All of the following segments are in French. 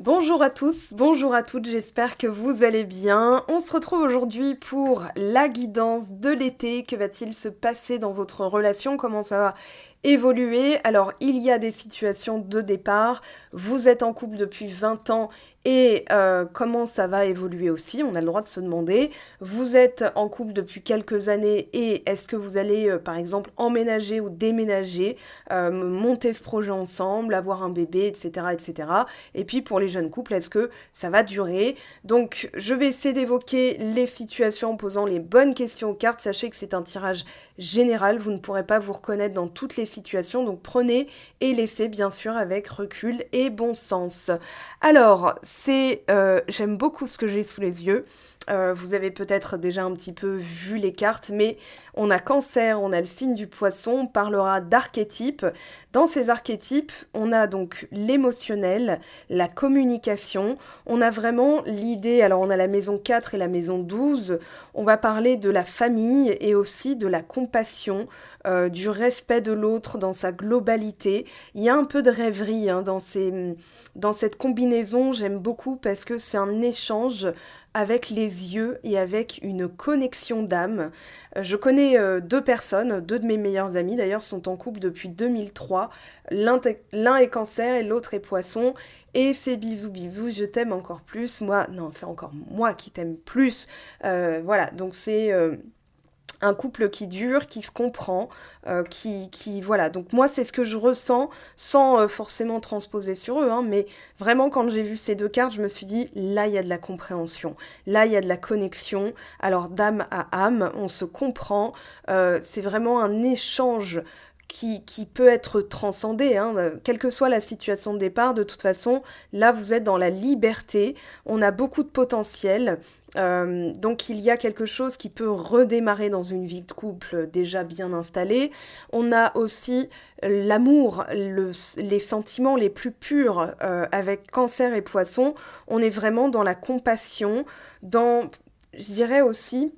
Bonjour à tous, bonjour à toutes, j'espère que vous allez bien. On se retrouve aujourd'hui pour la guidance de l'été. Que va-t-il se passer dans votre relation? Comment ça va évoluer? Alors, il y a des situations de départ. Vous êtes en couple depuis 20 ans et comment ça va évoluer aussi? On a le droit de se demander. Vous êtes en couple depuis quelques années et est-ce que vous allez, par exemple, emménager ou déménager, monter ce projet ensemble, avoir un bébé, etc., etc. Et puis pour les jeunes couples, est-ce que ça va durer? Donc je vais essayer d'évoquer les situations en posant les bonnes questions aux cartes. Sachez que c'est un tirage général, vous ne pourrez pas vous reconnaître dans toutes les situations, donc prenez et laissez bien sûr avec recul et bon sens. Alors, j'aime beaucoup ce que j'ai sous les yeux. Vous avez peut-être déjà un petit peu vu les cartes, mais on a Cancer, on a le signe du Poisson, on parlera d'archétypes. Dans ces archétypes, on a donc l'émotionnel, la communication, on a vraiment l'idée, alors on a la maison 4 et la maison 12, on va parler de la famille et aussi de la compassion, du respect de l'autre dans sa globalité. Il y a un peu de rêverie dans cette combinaison, j'aime beaucoup parce que c'est un échange avec les yeux et avec une connexion d'âme. Je connais deux personnes, deux de mes meilleurs amis d'ailleurs sont en couple depuis 2003. L'un est Cancer et l'autre est Poisson. Et c'est bisous bisous, je t'aime encore plus. Moi, non, c'est encore moi qui t'aime plus. Voilà, donc c'est un couple qui dure, qui se comprend, voilà. Donc moi, c'est ce que je ressens, sans forcément transposer sur eux, hein, mais vraiment, quand j'ai vu ces deux cartes, je me suis dit, là, il y a de la compréhension, là, il y a de la connexion, alors d'âme à âme, on se comprend, c'est vraiment un échange qui peut être transcendé, hein, quelle que soit la situation de départ, de toute façon, là, vous êtes dans la liberté, on a beaucoup de potentiel, donc il y a quelque chose qui peut redémarrer dans une vie de couple déjà bien installée. On a aussi l'amour, les sentiments les plus purs avec Cancer et Poisson. On est vraiment dans la compassion, je dirais aussi,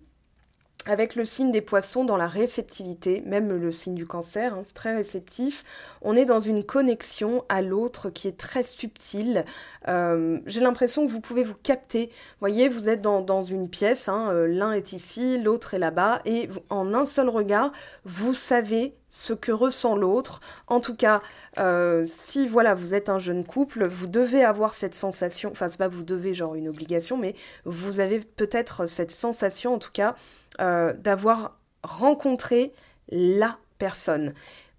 avec le signe des Poissons dans la réceptivité, même le signe du Cancer, hein, c'est très réceptif. On est dans une connexion à l'autre qui est très subtile. J'ai l'impression que vous pouvez vous capter. Vous voyez, vous êtes dans une pièce, hein, l'un est ici, l'autre est là-bas, et en un seul regard, vous savez ce que ressent l'autre. En tout cas, si voilà, vous êtes un jeune couple, vous devez avoir cette sensation, enfin c'est pas vous devez, genre une obligation, mais vous avez peut-être cette sensation, en tout cas, d'avoir rencontré la personne.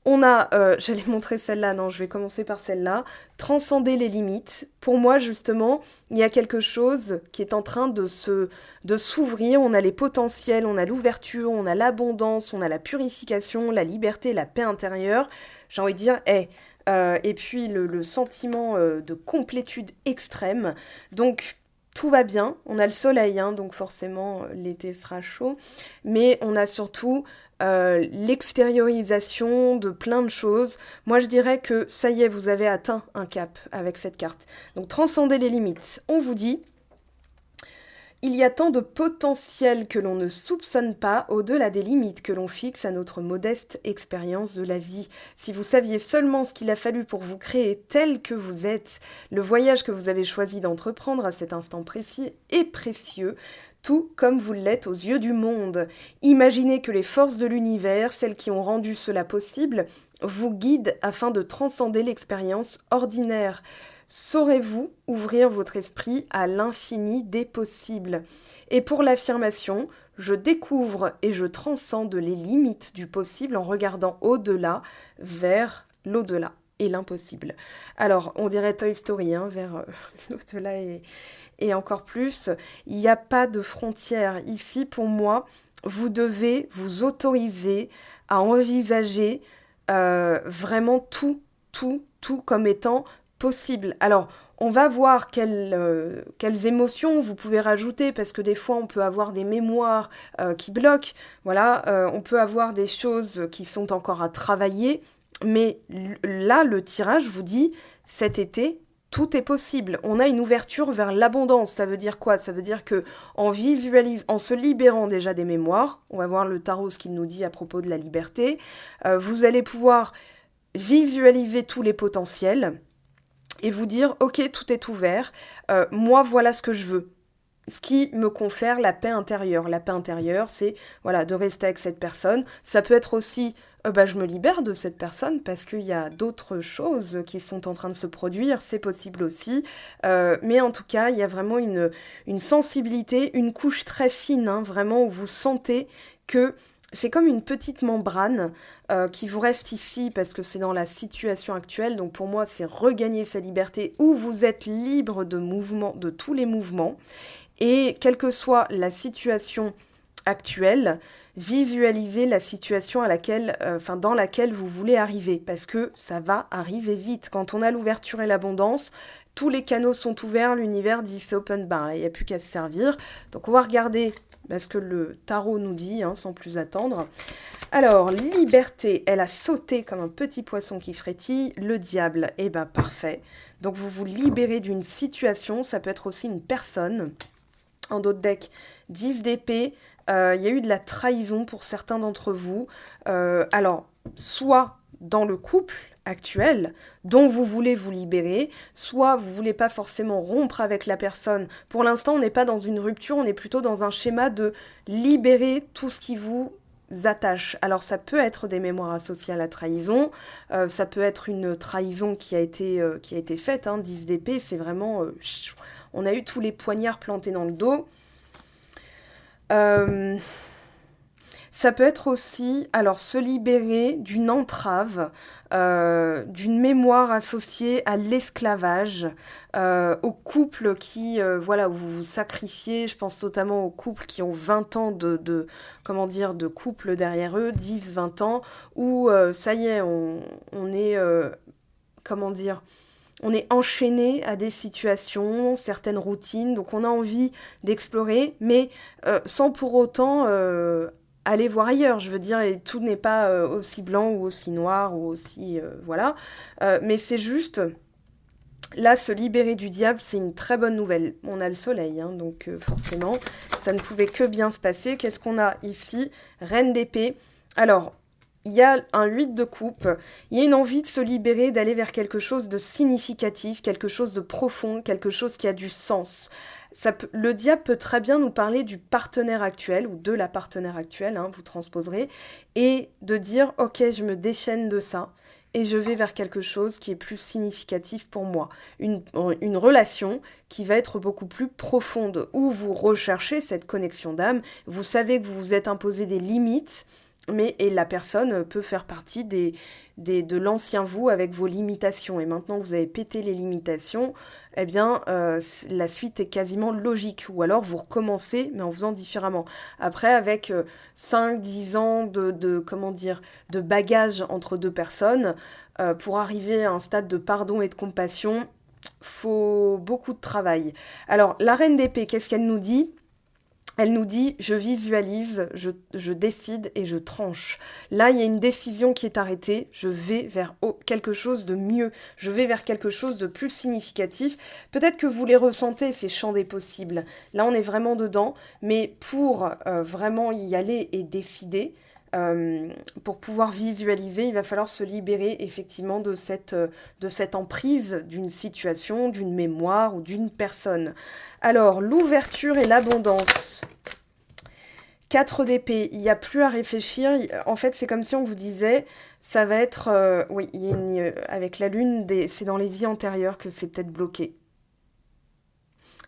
On a, j'allais montrer celle-là, non, je vais commencer par celle-là, transcender les limites. Pour moi, justement, il y a quelque chose qui est en train de s'ouvrir. On a les potentiels, on a l'ouverture, on a l'abondance, on a la purification, la liberté, la paix intérieure. J'ai envie de dire, et puis le sentiment de complétude extrême. Donc, tout va bien, on a le soleil, hein, donc forcément l'été sera chaud, mais on a surtout l'extériorisation de plein de choses. Moi je dirais que ça y est, vous avez atteint un cap avec cette carte. Donc transcender les limites, on vous dit, il y a tant de potentiel que l'on ne soupçonne pas au-delà des limites que l'on fixe à notre modeste expérience de la vie. Si vous saviez seulement ce qu'il a fallu pour vous créer tel que vous êtes, le voyage que vous avez choisi d'entreprendre à cet instant précis est précieux, tout comme vous l'êtes aux yeux du monde. Imaginez que les forces de l'univers, celles qui ont rendu cela possible, vous guident afin de transcender l'expérience ordinaire. Saurez-vous ouvrir votre esprit à l'infini des possibles? Et pour l'affirmation, je découvre et je transcende les limites du possible en regardant au-delà, vers l'au-delà et l'impossible. Alors, on dirait Toy Story, hein, vers l'au-delà et encore plus. Il n'y a pas de frontières. Ici, pour moi, vous devez vous autoriser à envisager vraiment tout comme étant possible. Alors, on va voir quelles émotions vous pouvez rajouter, parce que des fois, on peut avoir des mémoires qui bloquent. Voilà, on peut avoir des choses qui sont encore à travailler. Mais là, le tirage vous dit, cet été, tout est possible. On a une ouverture vers l'abondance. Ça veut dire quoi? Ça veut dire que en se libérant déjà des mémoires, on va voir le tarot ce qu'il nous dit à propos de la liberté, vous allez pouvoir visualiser tous les potentiels. et vous dire, ok, tout est ouvert, moi voilà ce que je veux. Ce qui me confère la paix intérieure. La paix intérieure, c'est voilà, de rester avec cette personne. Ça peut être aussi, je me libère de cette personne parce qu'il y a d'autres choses qui sont en train de se produire, c'est possible aussi. Mais en tout cas, il y a vraiment une sensibilité, une couche très fine, hein, vraiment, où vous sentez que c'est comme une petite membrane qui vous reste ici parce que c'est dans la situation actuelle. Donc pour moi, c'est regagner sa liberté où vous êtes libre de mouvement, de tous les mouvements. Et quelle que soit la situation actuelle, visualisez la situation dans laquelle vous voulez arriver, parce que ça va arriver vite. Quand on a l'ouverture et l'abondance, tous les canaux sont ouverts, l'univers dit c'est open bar, il n'y a plus qu'à se servir. Donc on va regarder ce que le tarot nous dit, hein, sans plus attendre. Alors, liberté, elle a sauté comme un petit poisson qui frétille. Le diable, parfait. Donc vous vous libérez d'une situation, ça peut être aussi une personne. En d'autres decks, 10 d'épée, il y a eu de la trahison pour certains d'entre vous. Alors, soit dans le couple actuel dont vous voulez vous libérer, soit vous voulez pas forcément rompre avec la personne. Pour l'instant, on n'est pas dans une rupture, on est plutôt dans un schéma de libérer tout ce qui vous attache. Alors ça peut être des mémoires associées à la trahison, ça peut être une trahison qui a été faite, hein, 10 d'épée, c'est vraiment... on a eu tous les poignards plantés dans le dos. Ça peut être aussi, alors, se libérer d'une entrave, d'une mémoire associée à l'esclavage, aux couples qui, où vous vous sacrifiez. Je pense notamment aux couples qui ont 20 ans de couple derrière eux, 10, 20 ans, où ça y est, on est, on est enchaîné à des situations, certaines routines, donc on a envie d'explorer, mais sans pour autant aller voir ailleurs. Je veux dire, et tout n'est pas aussi blanc ou aussi noir ou aussi... voilà. Mais c'est juste... Là, se libérer du diable, c'est une très bonne nouvelle. On a le soleil, hein, donc forcément, ça ne pouvait que bien se passer. Qu'est-ce qu'on a ici? Reine d'épée. Alors... il y a un 8 de coupe, il y a une envie de se libérer, d'aller vers quelque chose de significatif, quelque chose de profond, quelque chose qui a du sens. Le diable peut très bien nous parler du partenaire actuel, ou de la partenaire actuelle, hein, vous transposerez, et de dire, ok, je me déchaîne de ça, et je vais vers quelque chose qui est plus significatif pour moi. Une relation qui va être beaucoup plus profonde, où vous recherchez cette connexion d'âme, vous savez que vous vous êtes imposé des limites, et la personne peut faire partie de l'ancien vous avec vos limitations. Et maintenant que vous avez pété les limitations, eh bien, la suite est quasiment logique. Ou alors, vous recommencez, mais en faisant différemment. Après, avec 5-10 ans de bagage entre deux personnes, pour arriver à un stade de pardon et de compassion, faut beaucoup de travail. Alors, la reine d'épée, qu'est-ce qu'elle nous dit ? Elle nous dit, je visualise, je décide et je tranche. Là, il y a une décision qui est arrêtée, je vais vers quelque chose de mieux, je vais vers quelque chose de plus significatif. Peut-être que vous les ressentez, ces champs des possibles. Là, on est vraiment dedans, mais pour vraiment y aller et décider, pour pouvoir visualiser, il va falloir se libérer effectivement de cette emprise d'une situation, d'une mémoire ou d'une personne. Alors, l'ouverture et l'abondance. 4 d'épée, il n'y a plus à réfléchir. En fait, c'est comme si on vous disait, ça va être... avec la lune, c'est dans les vies antérieures que c'est peut-être bloqué.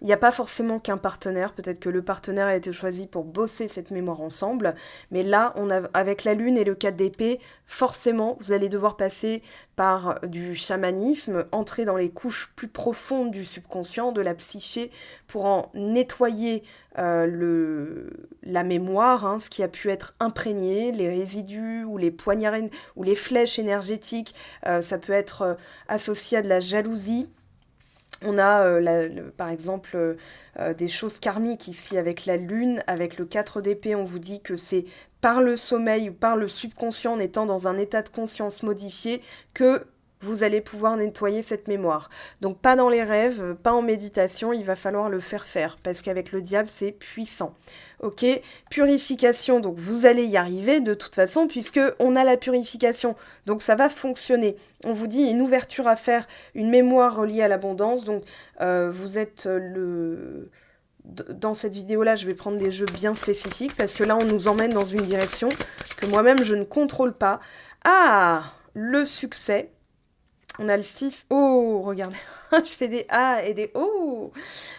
Il n'y a pas forcément qu'un partenaire, peut-être que le partenaire a été choisi pour bosser cette mémoire ensemble, mais là, avec la lune et le 4 d'épée, forcément, vous allez devoir passer par du chamanisme, entrer dans les couches plus profondes du subconscient, de la psyché, pour en nettoyer la mémoire, hein, ce qui a pu être imprégné, les résidus ou les poignards ou les flèches énergétiques, ça peut être associé à de la jalousie. On a par exemple des choses karmiques ici avec la lune, avec le 4 d'épée, on vous dit que c'est par le sommeil ou par le subconscient en étant dans un état de conscience modifié que vous allez pouvoir nettoyer cette mémoire. Donc pas dans les rêves, pas en méditation, il va falloir le faire, parce qu'avec le diable, c'est puissant. Ok, purification, donc vous allez y arriver de toute façon, puisque on a la purification, donc ça va fonctionner. On vous dit une ouverture à faire, une mémoire reliée à l'abondance, donc vous êtes dans cette vidéo-là, je vais prendre des jeux bien spécifiques, parce que là, on nous emmène dans une direction que moi-même, je ne contrôle pas. Ah, le succès. On a le 6. Oh, regardez, je fais des A et des O.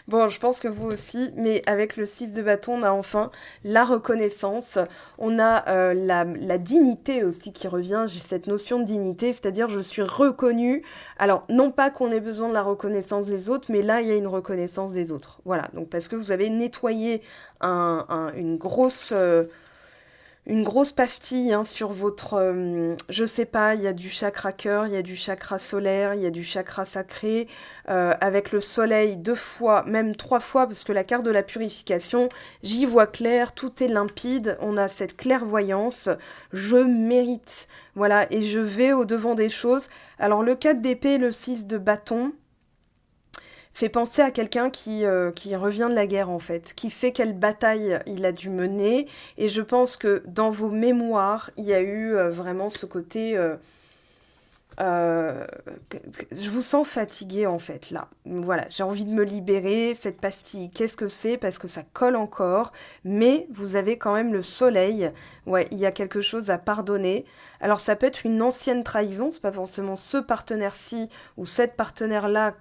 Bon, je pense que vous aussi, mais avec le 6 de bâton, on a enfin la reconnaissance. On a la dignité aussi qui revient. J'ai cette notion de dignité, c'est-à-dire je suis reconnue. Alors, non pas qu'on ait besoin de la reconnaissance des autres, mais là, il y a une reconnaissance des autres. Voilà, donc parce que vous avez nettoyé une grosse pastille hein, sur votre... je sais pas, il y a du chakra cœur, il y a du chakra solaire, il y a du chakra sacré, avec le soleil 2 fois, même 3 fois, parce que la carte de la purification, j'y vois clair, tout est limpide, on a cette clairvoyance, je mérite, voilà, et je vais au-devant des choses. Alors le 4 d'épée, le 6 de bâton, fait penser à quelqu'un qui revient de la guerre en fait, qui sait quelle bataille il a dû mener, et je pense que dans vos mémoires, il y a eu vraiment ce côté... euh, je vous sens fatigué en fait là. Voilà, j'ai envie de me libérer. Cette pastille, qu'est-ce que c'est? Parce que ça colle encore, mais vous avez quand même le soleil. Ouais, il y a quelque chose à pardonner. Alors ça peut être une ancienne trahison, c'est pas forcément ce partenaire-ci ou cette partenaire-là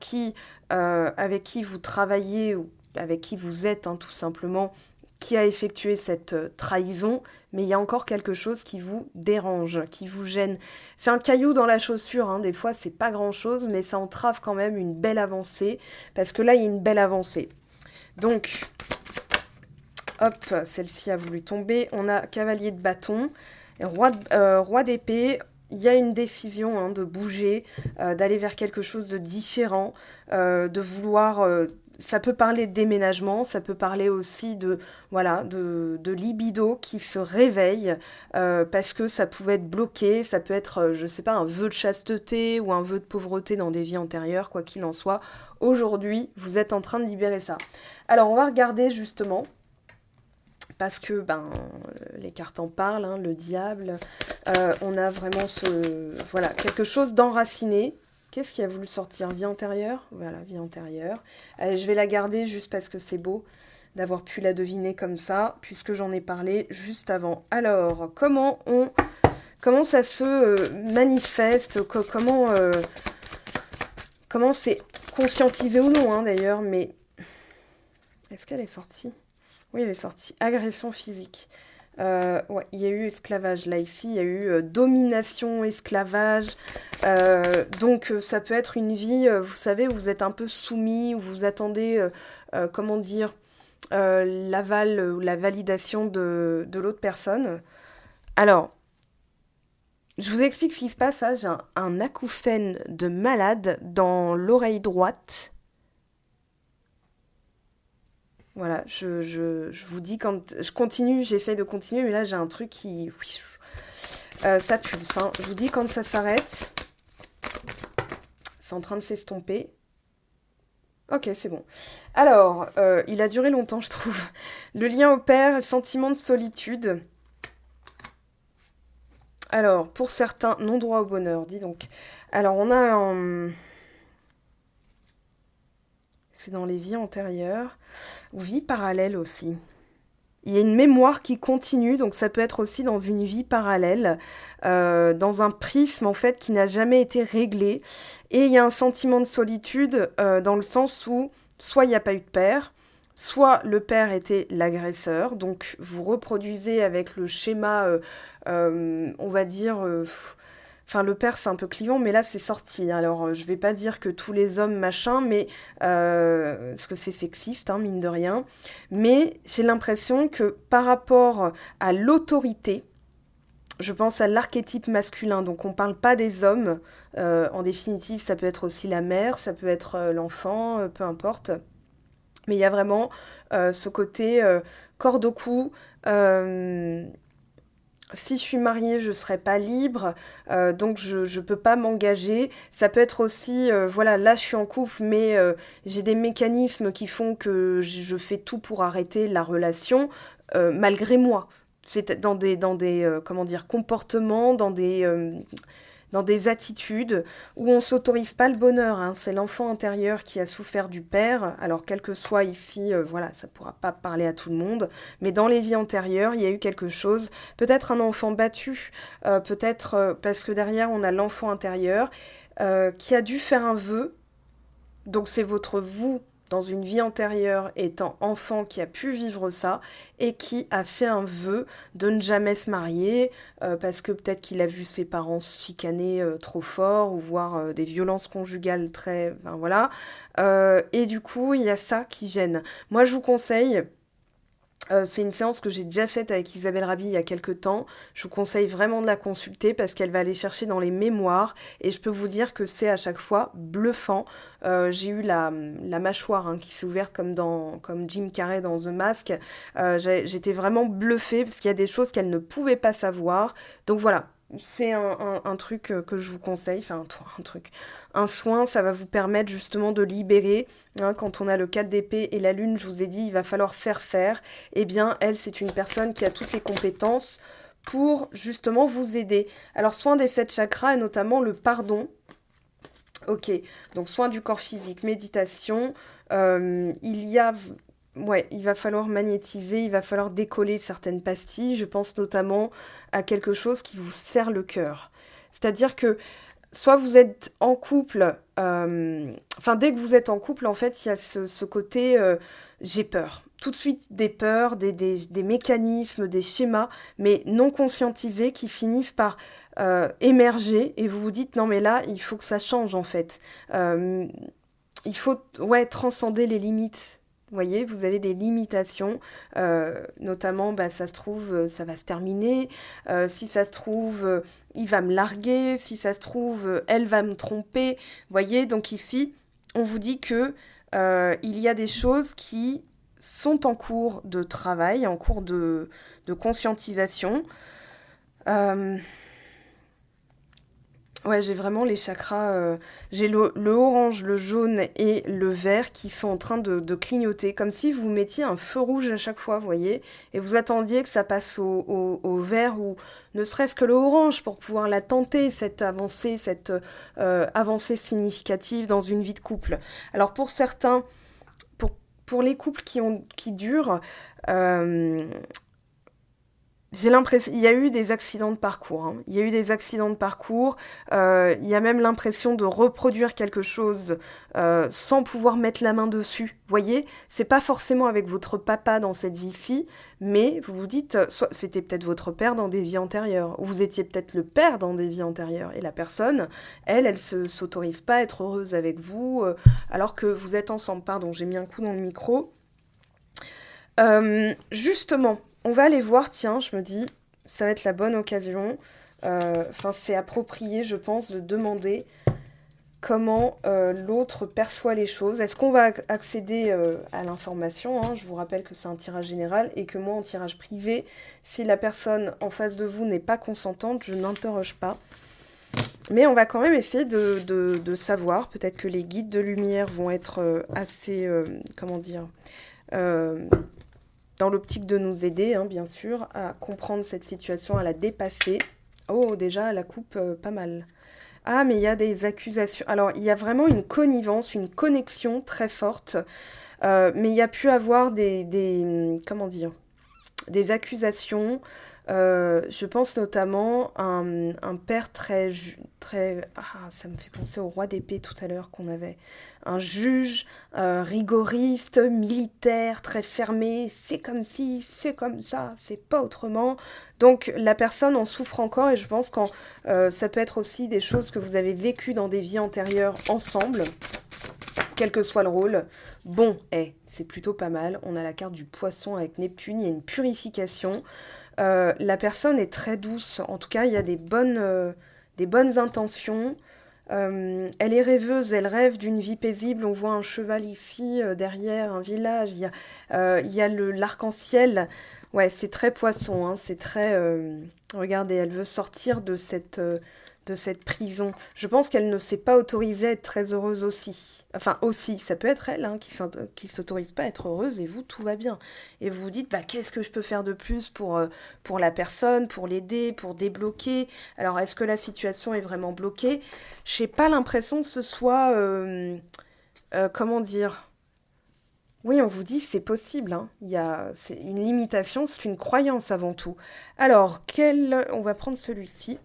avec qui vous travaillez ou avec qui vous êtes hein, tout simplement, qui a effectué cette trahison, mais il y a encore quelque chose qui vous dérange, qui vous gêne. C'est un caillou dans la chaussure, hein, des fois c'est pas grand-chose, mais ça entrave quand même une belle avancée, parce que là il y a une belle avancée. Donc, hop, celle-ci a voulu tomber, on a cavalier de bâton, roi d'épée. Il y a une décision hein, de bouger, d'aller vers quelque chose de différent, de vouloir... ça peut parler de déménagement, ça peut parler aussi de libido qui se réveille parce que ça pouvait être bloqué, ça peut être, je sais pas, un vœu de chasteté ou un vœu de pauvreté dans des vies antérieures, quoi qu'il en soit. Aujourd'hui, vous êtes en train de libérer ça. Alors, on va regarder justement parce que les cartes en parlent, hein, le diable, on a vraiment quelque chose d'enraciné. Qu'est-ce qui a voulu sortir? Vie antérieure? Voilà, vie antérieure. Allez, je vais la garder juste parce que c'est beau d'avoir pu la deviner comme ça, puisque j'en ai parlé juste avant. Alors, comment ça se manifeste? Comment c'est conscientisé ou non, hein, d'ailleurs, mais... Est-ce qu'elle est sortie? Oui, elle est sortie. Agression physique. Ouais, il y a eu esclavage. Là, ici, il y a eu domination, esclavage. Donc, ça peut être une vie, vous savez, où vous êtes un peu soumis, où vous attendez, l'aval ou la validation de l'autre personne. Alors, je vous explique ce qui se passe. Là, j'ai un acouphène de malade dans l'oreille droite. Voilà, je vous dis quand... Je continue, j'essaie de continuer, mais là j'ai un truc qui... ça pulse, hein. Je vous dis quand ça s'arrête. C'est en train de s'estomper. Ok, c'est bon. Alors, il a duré longtemps, je trouve. Le lien au père, sentiment de solitude. Alors, pour certains, non-droit au bonheur, dis donc. Alors, on a un... C'est dans les vies antérieures. Ou vie parallèle aussi. Il y a une mémoire qui continue, donc ça peut être aussi dans une vie parallèle, dans un prisme en fait qui n'a jamais été réglé. Et il y a un sentiment de solitude dans le sens où soit il n'y a pas eu de père, soit le père était l'agresseur, donc vous reproduisez avec le schéma, on va dire... Enfin, le père, c'est un peu clivant, mais là, c'est sorti. Alors, je vais pas dire que tous les hommes, machin, mais... parce que c'est sexiste, hein, mine de rien. Mais j'ai l'impression que par rapport à l'autorité, je pense à l'archétype masculin. Donc, on parle pas des hommes. En définitive, ça peut être aussi la mère, ça peut être l'enfant, peu importe. Mais il y a vraiment ce côté corde au cou... si je suis mariée, je ne serai pas libre, donc je ne peux pas m'engager. Ça peut être aussi, voilà, là je suis en couple, mais j'ai des mécanismes qui font que je fais tout pour arrêter la relation, malgré moi. C'est dans des comment dire, comportements, dans des attitudes où on s'autorise pas le bonheur, hein. C'est l'enfant intérieur qui a souffert du père. Alors, quel que soit ici, voilà, ça pourra pas parler à tout le monde. Mais dans les vies antérieures, il y a eu quelque chose. Peut-être un enfant battu, peut-être parce que derrière, on a l'enfant intérieur qui a dû faire un vœu. Donc, c'est votre vous dans une vie antérieure étant enfant qui a pu vivre ça et qui a fait un vœu de ne jamais se marier parce que peut-être qu'il a vu ses parents se chicaner trop fort ou voir des violences conjugales très... Enfin, voilà. Et du coup, il y a ça qui gêne. Moi, je vous conseille... c'est une séance que j'ai déjà faite avec Isabelle Rabi il y a quelques temps. Je vous conseille vraiment de la consulter parce qu'elle va aller chercher dans les mémoires et je peux vous dire que c'est à chaque fois bluffant. J'ai eu la mâchoire hein, qui s'est ouverte comme Jim Carrey dans The Mask. J'étais vraiment bluffée parce qu'il y a des choses qu'elle ne pouvait pas savoir. Donc voilà, c'est un truc que je vous conseille, enfin un truc, un soin, ça va vous permettre justement de libérer, hein, quand on a le 4 d'épée et la lune, je vous ai dit, il va falloir faire, eh bien elle c'est une personne qui a toutes les compétences pour justement vous aider. Alors soin des 7 chakras et notamment le pardon. Ok, donc soin du corps physique, méditation, il y a... Ouais, il va falloir magnétiser, il va falloir décoller certaines pastilles. Je pense notamment à quelque chose qui vous serre le cœur. C'est-à-dire que soit vous êtes en couple, enfin dès que vous êtes en couple, en fait, il y a ce côté j'ai peur. Tout de suite des peurs, des mécanismes, des schémas, mais non conscientisés qui finissent par émerger et vous vous dites non mais là, il faut que ça change en fait. Euh, il faut ouais, transcender les limites. Vous voyez, vous avez des limitations, notamment, bah, ça se trouve, ça va se terminer. Si ça se trouve, il va me larguer. Si ça se trouve, elle va me tromper. Vous voyez, donc ici, on vous dit que il y a des choses qui sont en cours de travail, en cours de conscientisation. Euh, Ouais, j'ai vraiment les chakras. J'ai le orange, le jaune et le vert qui sont en train de clignoter, comme si vous mettiez un feu rouge à chaque fois, vous voyez, et vous attendiez que ça passe au vert ou ne serait-ce que le orange pour pouvoir la tenter, cette avancée significative dans une vie de couple. Alors pour certains, pour, pour les couples qui durent, euh, j'ai l'impression, il y a eu des accidents de parcours, hein. Il y a eu des accidents de parcours. Il y a même l'impression de reproduire quelque chose sans pouvoir mettre la main dessus. Vous voyez, c'est pas forcément avec votre papa dans cette vie-ci, mais vous vous dites, soit c'était peut-être votre père dans des vies antérieures, ou vous étiez peut-être le père dans des vies antérieures, et la personne, elle s'autorise pas à être heureuse avec vous, alors que vous êtes ensemble. Pardon, j'ai mis un coup dans le micro. Justement, on va aller voir, tiens, je me dis, ça va être la bonne occasion. Enfin, c'est approprié, je pense, de demander comment l'autre perçoit les choses. Est-ce qu'on va accéder à l'information, hein. Je vous rappelle que c'est un tirage général et que moi, en tirage privé, si la personne en face de vous n'est pas consentante, je n'interroge pas. Mais on va quand même essayer de savoir. Peut-être que les guides de lumière vont être assez, comment dire, euh, dans l'optique de nous aider, hein, bien sûr, à comprendre cette situation, à la dépasser. Oh, déjà, la coupe, pas mal. Ah, mais il y a des accusations. Alors, il y a vraiment une connivence, une connexion très forte, mais il y a pu avoir comment dire, des accusations. Je pense notamment à un père très... Ah, ça me fait penser au roi d'épée tout à l'heure qu'on avait. Un juge rigoriste, militaire, très fermé. C'est comme si, c'est comme ça, c'est pas autrement. Donc la personne en souffre encore et je pense que ça peut être aussi des choses que vous avez vécues dans des vies antérieures ensemble, quel que soit le rôle. Bon, c'est plutôt pas mal. On a la carte du poisson avec Neptune, il y a une purification. La personne est très douce. En tout cas, il y a des bonnes intentions. Elle est rêveuse, elle rêve d'une vie paisible. On voit un cheval ici, derrière, un village. Il y a l'arc-en-ciel. Ouais, c'est très poisson, hein, c'est très... regardez, elle veut sortir de cette prison. Je pense qu'elle ne s'est pas autorisée à être très heureuse aussi. Enfin, aussi, ça peut être elle hein, qui s'autorise pas à être heureuse et vous, tout va bien. Et vous vous dites, bah, qu'est-ce que je peux faire de plus pour la personne, pour l'aider, pour débloquer. Alors, est-ce que la situation est vraiment bloquée? J'ai pas l'impression que ce soit... comment dire? Oui, on vous dit c'est possible, hein. C'est une limitation, c'est une croyance avant tout. Alors, on va prendre celui-ci.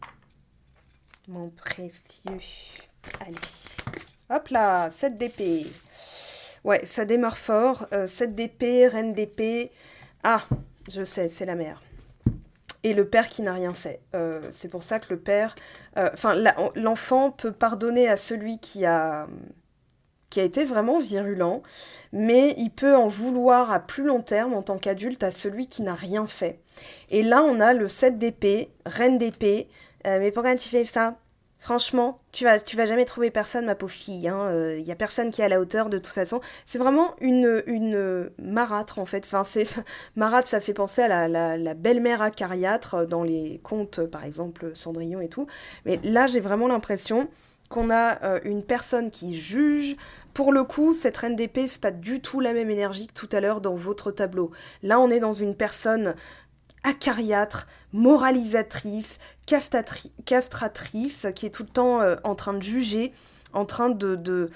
Mon précieux. Allez. Hop là, 7 d'épée. Ouais, ça démarre fort. 7 d'épée, reine d'épée. Ah, je sais, c'est la mère. Et le père qui n'a rien fait. C'est pour ça que le père... Enfin, l'enfant peut pardonner à celui qui a été vraiment virulent, mais il peut en vouloir à plus long terme en tant qu'adulte à celui qui n'a rien fait. Et là, on a le 7 d'épée, reine d'épée. Mais pourquoi tu fais ça? Franchement, tu vas jamais trouver personne, ma pauvre fille. Hein. Y a personne qui est à la hauteur de toute façon. C'est vraiment une marâtre, en fait. Enfin, marâtre, ça fait penser à la belle-mère acariâtre dans les contes, par exemple, Cendrillon et tout. Mais là, j'ai vraiment l'impression qu'on a une personne qui juge. Pour le coup, cette reine d'épée, c'est pas du tout la même énergie que tout à l'heure dans votre tableau. Là, on est dans une personne acariâtre, moralisatrice, castratrice, qui est tout le temps en train de juger, en train de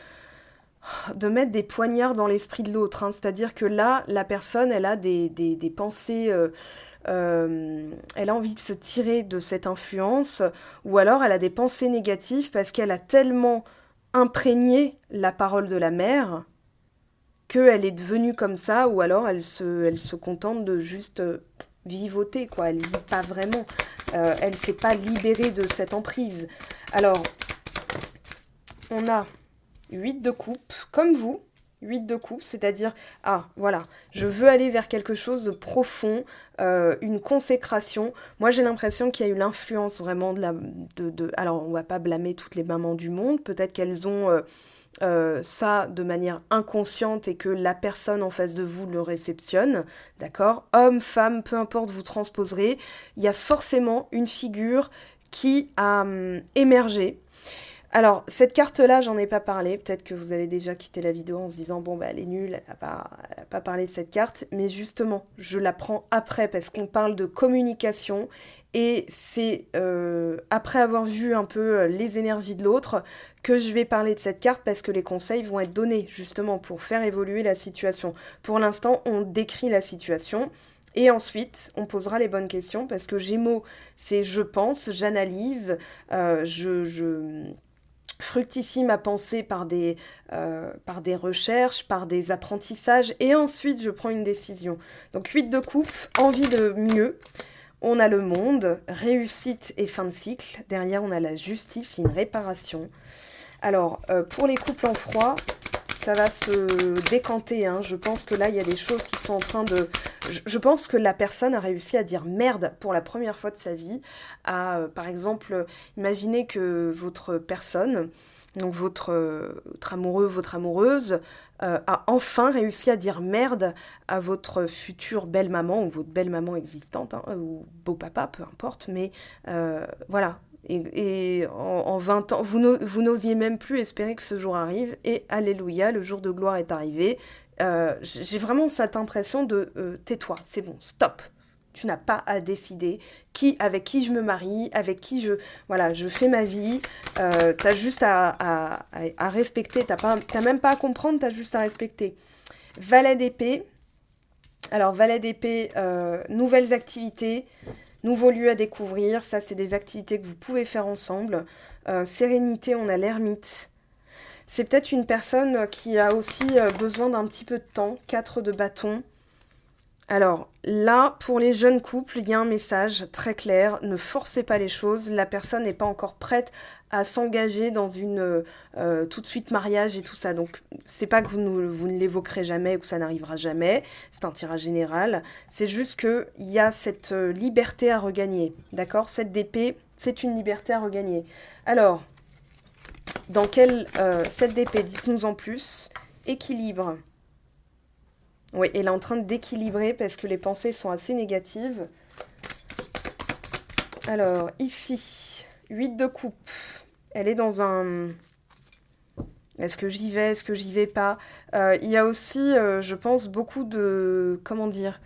mettre des poignards dans l'esprit de l'autre. Hein. C'est-à-dire que là, la personne, elle a des pensées... elle a envie de se tirer de cette influence, ou alors elle a des pensées négatives parce qu'elle a tellement imprégné la parole de la mère qu'elle est devenue comme ça, ou alors elle se contente de juste vivoter, quoi. Elle vit pas vraiment. Elle s'est pas libérée de cette emprise. Alors, on a 8 de coupe, comme vous. 8 de coupe, c'est-à-dire, ah, voilà, je veux aller vers quelque chose de profond, une consécration. Moi, j'ai l'impression qu'il y a eu l'influence vraiment alors, on va pas blâmer toutes les mamans du monde, peut-être qu'elles ont ça de manière inconsciente et que la personne en face de vous le réceptionne, d'accord? Homme, femme, peu importe, vous transposerez. Il y a forcément une figure qui a émergé. Alors, cette carte-là, j'en ai pas parlé. Peut-être que vous avez déjà quitté la vidéo en se disant, bon, bah, elle est nulle, elle a pas parlé de cette carte. Mais justement, je la prends après parce qu'on parle de communication. Et c'est après avoir vu un peu les énergies de l'autre que je vais parler de cette carte parce que les conseils vont être donnés justement pour faire évoluer la situation. Pour l'instant, on décrit la situation. Et ensuite, on posera les bonnes questions parce que Gémeaux, c'est je pense, j'analyse, je fructifie ma pensée par des recherches, par des apprentissages, et ensuite je prends une décision. Donc 8 de coupe, envie de mieux. On a le monde, réussite et fin de cycle. Derrière, on a la justice, une réparation. Alors, pour les couples en froid, ça va se décanter. Hein. Je pense que là, il y a des choses qui sont en train de... Je pense que la personne a réussi à dire merde pour la première fois de sa vie. Par exemple, imaginez que votre personne, donc votre amoureux, votre amoureuse, a enfin réussi à dire merde à votre future belle-maman ou votre belle-maman existante, hein, ou beau-papa, peu importe, mais voilà. Et en 20 ans, vous n'osiez même plus espérer que ce jour arrive, et alléluia, le jour de gloire est arrivé. J'ai vraiment cette impression de tais-toi, c'est bon, stop. Tu n'as pas à décider avec qui je me marie, avec qui je fais ma vie. T'as juste à respecter, t'as même pas à comprendre, t'as juste à respecter. Valet d'épée. Alors, valet d'épée, nouvelles activités, nouveaux lieux à découvrir. Ça, c'est des activités que vous pouvez faire ensemble. Sérénité, on a l'ermite. C'est peut-être une personne qui a aussi besoin d'un petit peu de temps. 4 de bâton. Alors là, pour les jeunes couples, il y a un message très clair. Ne forcez pas les choses. La personne n'est pas encore prête à s'engager dans une tout de suite mariage et tout ça. Donc, c'est pas que vous ne l'évoquerez jamais ou que ça n'arrivera jamais. C'est un tirage général. C'est juste qu'il y a cette liberté à regagner. D'accord? Cette d'épée, c'est une liberté à regagner. Alors, Dans quel 7 d'épée, dites-nous en plus. Équilibre. Oui, elle est en train d'équilibrer parce que les pensées sont assez négatives. Alors, ici, 8 de coupe. Elle est dans un... Est-ce que j'y vais? Est-ce que j'y vais pas? Il y a aussi, je pense, beaucoup de... Comment dire?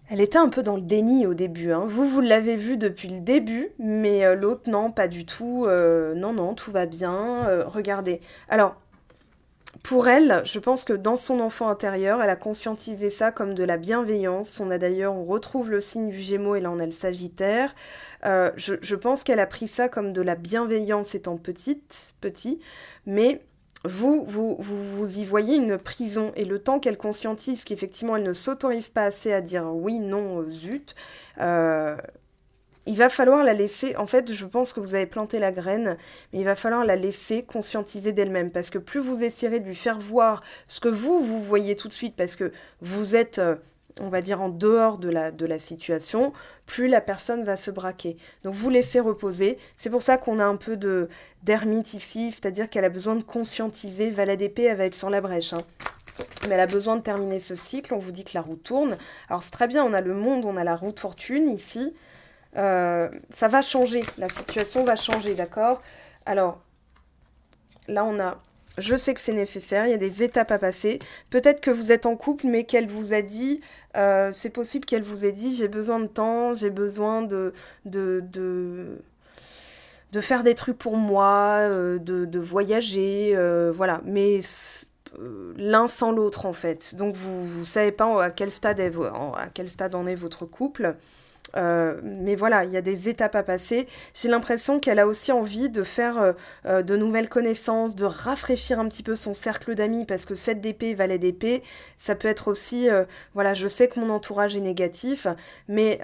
Elle était un peu dans le déni au début, hein. Vous l'avez vu depuis le début, mais l'autre, non, pas du tout. Non, non, tout va bien. Regardez. Alors, pour elle, je pense que dans son enfant intérieur, elle a conscientisé ça comme de la bienveillance. On retrouve le signe du Gémeaux et là on a le Sagittaire. Je pense qu'elle a pris ça comme de la bienveillance étant petit, mais vous y voyez une prison et le temps qu'elle conscientise qu'effectivement elle ne s'autorise pas assez à dire oui, non, zut, il va falloir la laisser, en fait, je pense que vous avez planté la graine, mais il va falloir la laisser conscientiser d'elle-même, parce que plus vous essayerez de lui faire voir ce que vous voyez tout de suite, parce que vous êtes, on va dire, en dehors de la situation, plus la personne va se braquer. Donc vous laissez reposer, c'est pour ça qu'on a un peu d'ermite ici, c'est-à-dire qu'elle a besoin de conscientiser, Valet d'épée, elle va être sur la brèche, hein. Mais elle a besoin de terminer ce cycle, on vous dit que la roue tourne. Alors c'est très bien, on a le monde, on a la roue de fortune ici. Ça va changer, la situation va changer, d'accord? Alors, là on a, je sais que c'est nécessaire, il y a des étapes à passer. Peut-être que vous êtes en couple, mais qu'elle vous a dit, c'est possible qu'elle vous ait dit, j'ai besoin de temps, j'ai besoin de faire des trucs pour moi, de voyager, voilà. Mais l'un sans l'autre en fait. Donc vous savez pas à quel stade en est votre couple. Mais voilà, il y a des étapes à passer. J'ai l'impression qu'elle a aussi envie de faire de nouvelles connaissances, de rafraîchir un petit peu son cercle d'amis, parce que 7 d'épée, Valet d'épée, ça peut être aussi, voilà, je sais que mon entourage est négatif, mais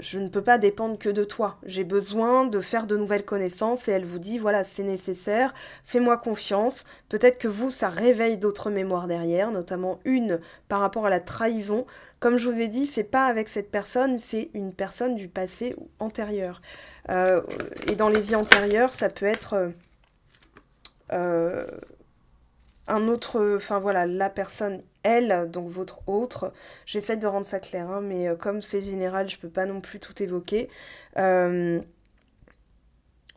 je ne peux pas dépendre que de toi. J'ai besoin de faire de nouvelles connaissances, et elle vous dit, voilà, c'est nécessaire, fais-moi confiance. Peut-être que vous, ça réveille d'autres mémoires derrière, notamment une par rapport à la trahison. Comme je vous ai dit, c'est pas avec cette personne, c'est une personne du passé ou antérieur. Et dans les vies antérieures, ça peut être un autre... Enfin voilà, la personne, elle, donc votre autre. J'essaie de rendre ça clair, hein, mais comme c'est général, je peux pas non plus tout évoquer.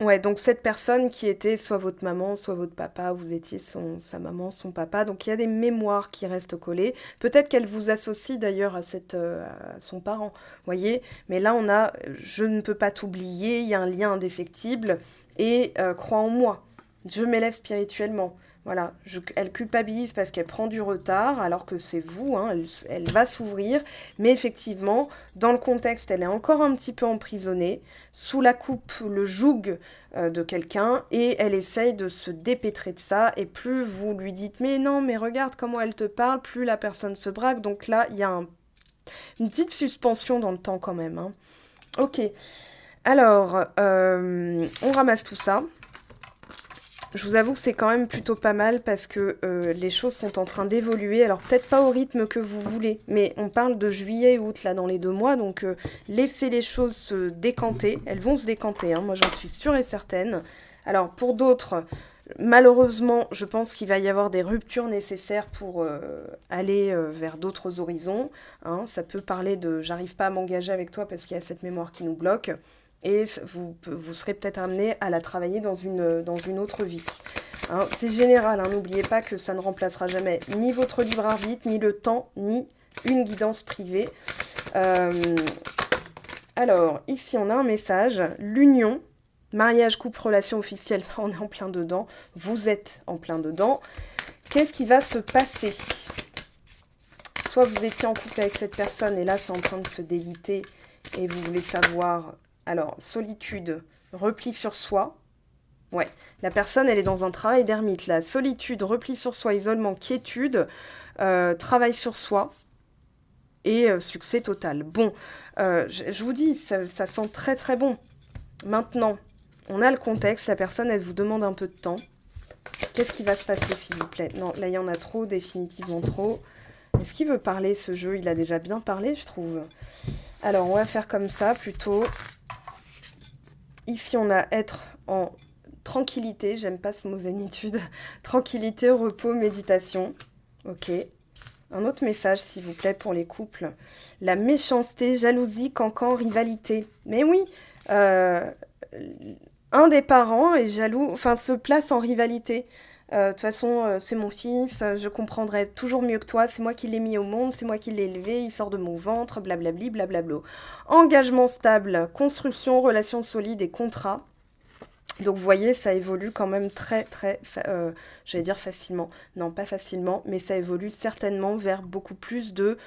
Ouais, donc cette personne qui était soit votre maman, soit votre papa, vous étiez sa maman, son papa, donc il y a des mémoires qui restent collées. Peut-être qu'elle vous associe d'ailleurs à son parent, voyez. Mais là, on a, je ne peux pas t'oublier, il y a un lien indéfectible, et crois en moi, je m'élève spirituellement. Voilà, elle culpabilise parce qu'elle prend du retard, alors que c'est vous, hein, elle va s'ouvrir. Mais effectivement, dans le contexte, elle est encore un petit peu emprisonnée, sous la coupe, le joug de quelqu'un, et elle essaye de se dépêtrer de ça. Et plus vous lui dites, mais non, mais regarde comment elle te parle, plus la personne se braque. Donc là, il y a une petite suspension dans le temps quand même, hein. Ok, alors, on ramasse tout ça. Je vous avoue que c'est quand même plutôt pas mal parce que les choses sont en train d'évoluer. Alors peut-être pas au rythme que vous voulez, mais on parle de juillet et août là dans les 2 mois, donc laissez les choses se décanter. Elles vont se décanter, hein, moi j'en suis sûre et certaine. Alors pour d'autres, malheureusement, je pense qu'il va y avoir des ruptures nécessaires pour aller vers d'autres horizons, hein. Ça peut parler de j'arrive pas à m'engager avec toi parce qu'il y a cette mémoire qui nous bloque. Et vous serez peut-être amené à la travailler dans une autre vie. Hein, c'est général, hein, n'oubliez pas que ça ne remplacera jamais ni votre libre arbitre, ni le temps, ni une guidance privée. Alors, ici on a un message, l'union, mariage, couple, relation officielle, on est en plein dedans, vous êtes en plein dedans. Qu'est-ce qui va se passer? Soit vous étiez en couple avec cette personne et là c'est en train de se déliter et vous voulez savoir... Alors, solitude, repli sur soi. Ouais, la personne, elle est dans un travail d'ermite, là. Solitude, repli sur soi, isolement, quiétude, travail sur soi et succès total. Bon, je vous dis, ça sent très très bon. Maintenant, on a le contexte, la personne, elle vous demande un peu de temps. Qu'est-ce qui va se passer, s'il vous plaît? Non, là, il y en a trop, définitivement trop. Est-ce qu'il veut parler, ce jeu? Il a déjà bien parlé, je trouve. Alors, on va faire comme ça, plutôt... Ici, on a être en tranquillité, j'aime pas ce mot zénitude. Tranquillité, repos, méditation. Ok. Un autre message, s'il vous plaît, pour les couples. La méchanceté, jalousie, cancan, rivalité. Mais oui, euh, un des parents est jaloux, enfin se place en rivalité. De toute façon, c'est mon fils, je comprendrai toujours mieux que toi, c'est moi qui l'ai mis au monde, c'est moi qui l'ai élevé, il sort de mon ventre, blablabli, blablablo. Engagement stable, construction, relations solides et contrat. Donc vous voyez, ça évolue quand même j'allais dire facilement. Non, pas facilement, mais ça évolue certainement vers beaucoup plus de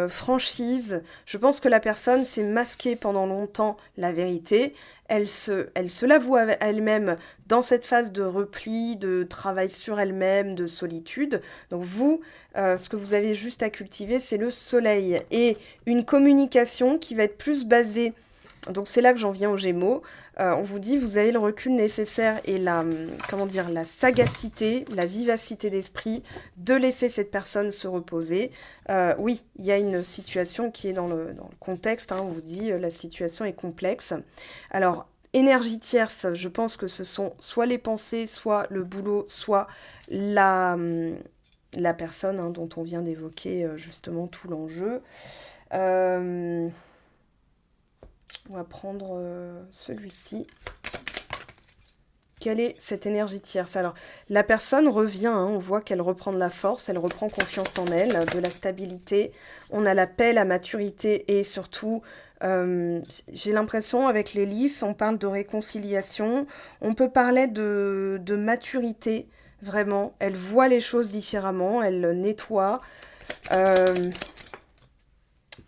franchise. Je pense que la personne s'est masquée pendant longtemps la vérité. Elle se l'avoue à elle-même dans cette phase de repli, de travail sur elle-même, de solitude. Donc vous, ce que vous avez juste à cultiver, c'est le soleil et une communication qui va être plus basée. Donc c'est là que j'en viens aux Gémeaux. On vous dit, vous avez le recul nécessaire et la sagacité, la vivacité d'esprit de laisser cette personne se reposer. Oui, il y a une situation qui est dans le contexte. On vous dit, la situation est complexe. Alors, énergie tierce, je pense que ce sont soit les pensées, soit le boulot, soit la personne dont on vient d'évoquer justement tout l'enjeu. On va prendre celui-ci. Quelle est cette énergie tierce? Alors, la personne revient, on voit qu'elle reprend de la force, elle reprend confiance en elle, de la stabilité. On a la paix, la maturité et surtout, j'ai l'impression, avec les lys, on parle de réconciliation. On peut parler de maturité, vraiment. Elle voit les choses différemment, elle nettoie.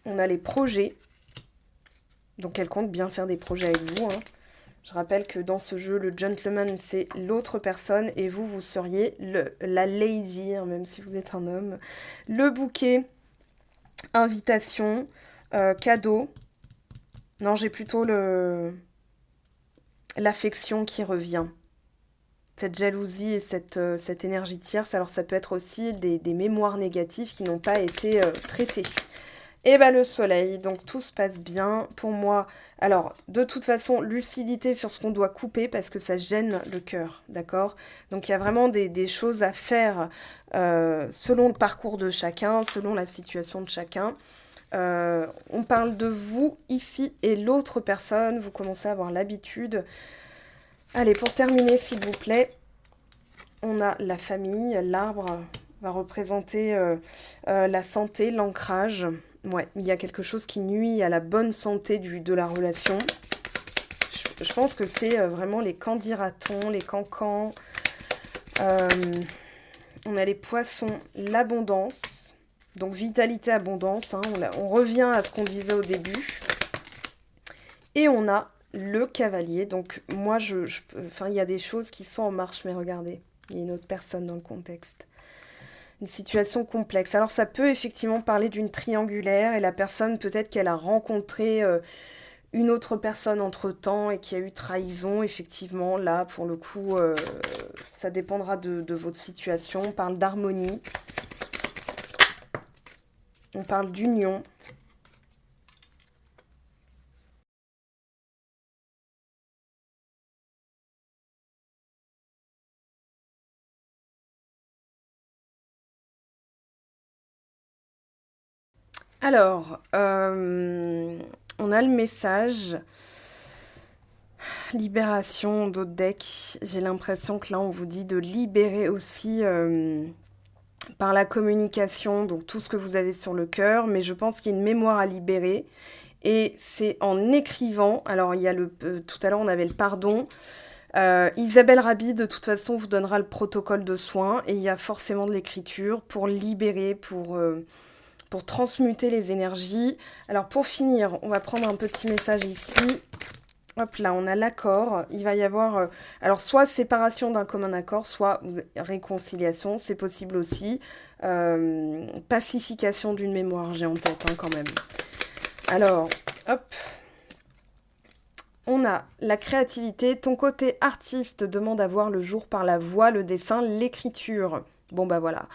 On a les projets. Donc elle compte bien faire des projets avec vous. Je rappelle que dans ce jeu, le gentleman, c'est l'autre personne et vous seriez la lady, même si vous êtes un homme. Le bouquet, invitation, cadeau. Non, j'ai plutôt l'affection qui revient. Cette jalousie et cette énergie tierce. Alors ça peut être aussi des mémoires négatives qui n'ont pas été traitées. Et bien le soleil, donc tout se passe bien pour moi. Alors, de toute façon, lucidité sur ce qu'on doit couper parce que ça gêne le cœur, d'accord? Donc il y a vraiment des choses à faire selon le parcours de chacun, selon la situation de chacun. On parle de vous ici et l'autre personne, vous commencez à avoir l'habitude. Allez, pour terminer, s'il vous plaît, on a la famille, l'arbre va représenter la santé, l'ancrage. Ouais, il y a quelque chose qui nuit à la bonne santé de la relation. Je pense que c'est vraiment les candidatons, les cancans. On a les poissons, l'abondance. Donc vitalité, abondance. On revient à ce qu'on disait au début. Et on a le cavalier. Donc moi, il y a des choses qui sont en marche, mais regardez, il y a une autre personne dans le contexte. Une situation complexe. Alors ça peut effectivement parler d'une triangulaire et la personne peut-être qu'elle a rencontré une autre personne entre-temps et qu'il y a eu trahison. Effectivement, là, pour le coup, ça dépendra de votre situation. On parle d'harmonie. On parle d'union. Alors, on a le message libération d'autres decks. J'ai l'impression que là, on vous dit de libérer aussi par la communication, donc tout ce que vous avez sur le cœur, mais je pense qu'il y a une mémoire à libérer. Et c'est en écrivant, alors il y a tout à l'heure on avait le pardon, Isabelle Rabi de toute façon vous donnera le protocole de soins, et il y a forcément de l'écriture pour libérer, pour transmuter les énergies. Alors pour finir, on va prendre un petit message ici. Hop là, on a l'accord. Il va y avoir alors soit séparation d'un commun accord, soit réconciliation, c'est possible aussi. Pacification d'une mémoire, j'ai en tête quand même. Alors, hop. On a la créativité. Ton côté artiste demande à voir le jour par la voix, le dessin, l'écriture. Bon bah voilà.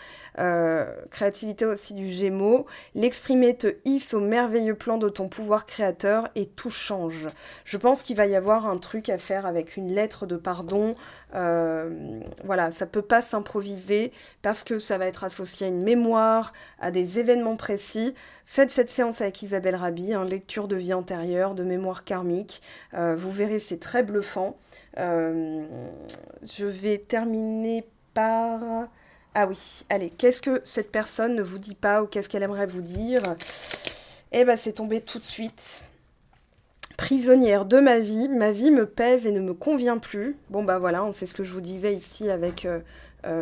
Créativité aussi du Gémeaux. L'exprimer te hisse au merveilleux plan de ton pouvoir créateur et tout change. Je pense qu'il va y avoir un truc à faire avec une lettre de pardon. Voilà, ça peut pas s'improviser parce que ça va être associé à une mémoire, à des événements précis. Faites cette séance avec Isabelle Rabi, hein, lecture de vie antérieure, de mémoire karmique. Vous verrez, c'est très bluffant. Je vais terminer par... Ah oui, allez, qu'est-ce que cette personne ne vous dit pas ou qu'est-ce qu'elle aimerait vous dire? Eh ben, c'est tombé tout de suite. Prisonnière de ma vie me pèse et ne me convient plus. Bon bah voilà, c'est ce que je vous disais ici avec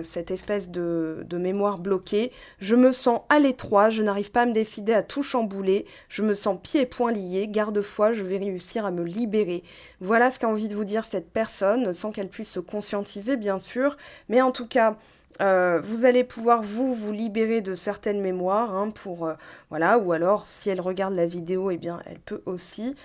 cette espèce de mémoire bloquée. Je me sens à l'étroit, je n'arrive pas à me décider à tout chambouler, je me sens pieds et poings liés, garde-foi, je vais réussir à me libérer. Voilà ce qu'a envie de vous dire cette personne, sans qu'elle puisse se conscientiser bien sûr, mais en tout cas... vous allez pouvoir vous libérer de certaines mémoires pour voilà, ou alors si elle regarde la vidéo, eh bien elle peut aussi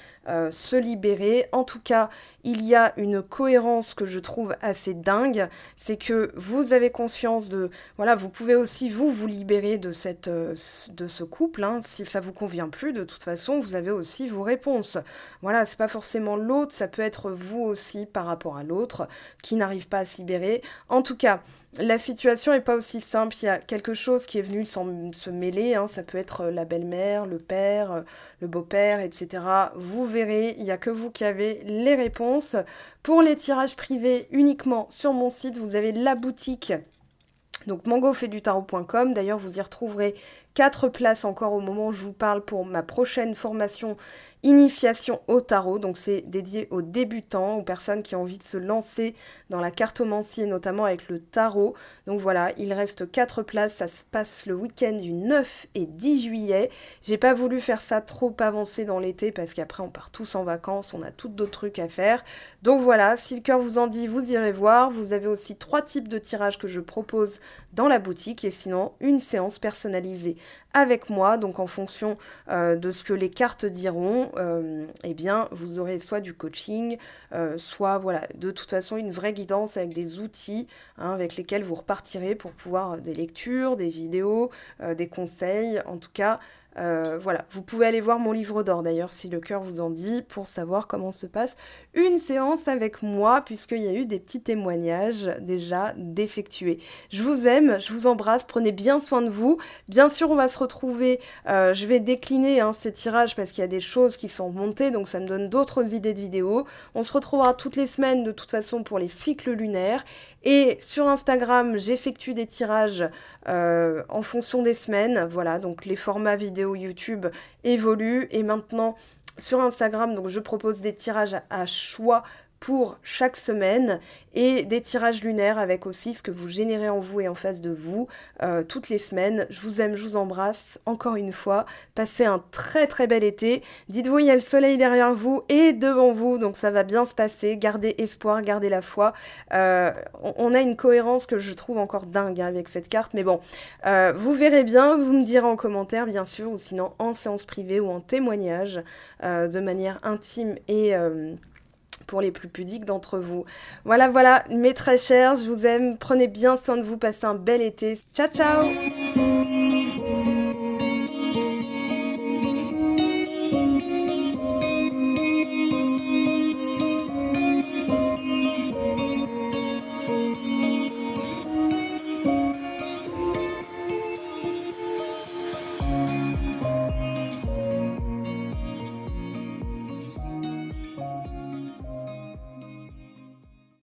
se libérer. En tout cas, il y a une cohérence que je trouve assez dingue, c'est que vous avez conscience de voilà, vous pouvez aussi vous libérer de de ce couple, hein, si ça vous convient plus. De toute façon, vous avez aussi vos réponses. Voilà, c'est pas forcément l'autre, ça peut être vous aussi par rapport à l'autre qui n'arrive pas à se libérer. En tout cas, la situation n'est pas aussi simple, il y a quelque chose qui est venu se mêler, hein. Ça peut être la belle-mère, le père, le beau-père, etc. Vous verrez, il n'y a que vous qui avez les réponses. Pour les tirages privés, uniquement sur mon site, vous avez la boutique. Donc mangofaidutarot.com, d'ailleurs vous y retrouverez 4 places encore au moment où je vous parle pour ma prochaine formation Initiation au tarot, donc c'est dédié aux débutants, aux personnes qui ont envie de se lancer dans la cartomancie et notamment avec le tarot. Donc voilà, il reste 4 places, ça se passe le week-end du 9 et 10 juillet. J'ai pas voulu faire ça trop avancé dans l'été parce qu'après on part tous en vacances, on a tout d'autres trucs à faire. Donc voilà, si le cœur vous en dit, vous irez voir. Vous avez aussi 3 types de tirages que je propose dans la boutique et sinon une séance personnalisée avec moi, donc en fonction de ce que les cartes diront, eh bien vous aurez soit du coaching, soit voilà, de toute façon une vraie guidance avec des outils avec lesquels vous repartirez pour pouvoir des lectures, des vidéos, des conseils, en tout cas. Voilà, vous pouvez aller voir mon livre d'or d'ailleurs si le cœur vous en dit pour savoir comment se passe une séance avec moi puisqu'il y a eu des petits témoignages déjà d'effectués. Je vous aime, je vous embrasse, prenez bien soin de vous. Bien sûr, on va se retrouver, je vais décliner ces tirages parce qu'il y a des choses qui sont montées donc ça me donne d'autres idées de vidéos. On se retrouvera toutes les semaines de toute façon pour les cycles lunaires et sur Instagram, j'effectue des tirages en fonction des semaines. Voilà, donc les formats vidéo YouTube évolue et maintenant sur Instagram donc je propose des tirages à choix pour chaque semaine et des tirages lunaires avec aussi ce que vous générez en vous et en face de vous toutes les semaines. Je vous aime, je vous embrasse encore une fois. Passez un très très bel été. Dites-vous, il y a le soleil derrière vous et devant vous, donc ça va bien se passer. Gardez espoir, gardez la foi. On a une cohérence que je trouve encore dingue avec cette carte, mais bon, vous verrez bien, vous me direz en commentaire bien sûr, ou sinon en séance privée ou en témoignage de manière intime et... pour les plus pudiques d'entre vous. Voilà, mes très chers, je vous aime, prenez bien soin de vous, passez un bel été. Ciao, ciao!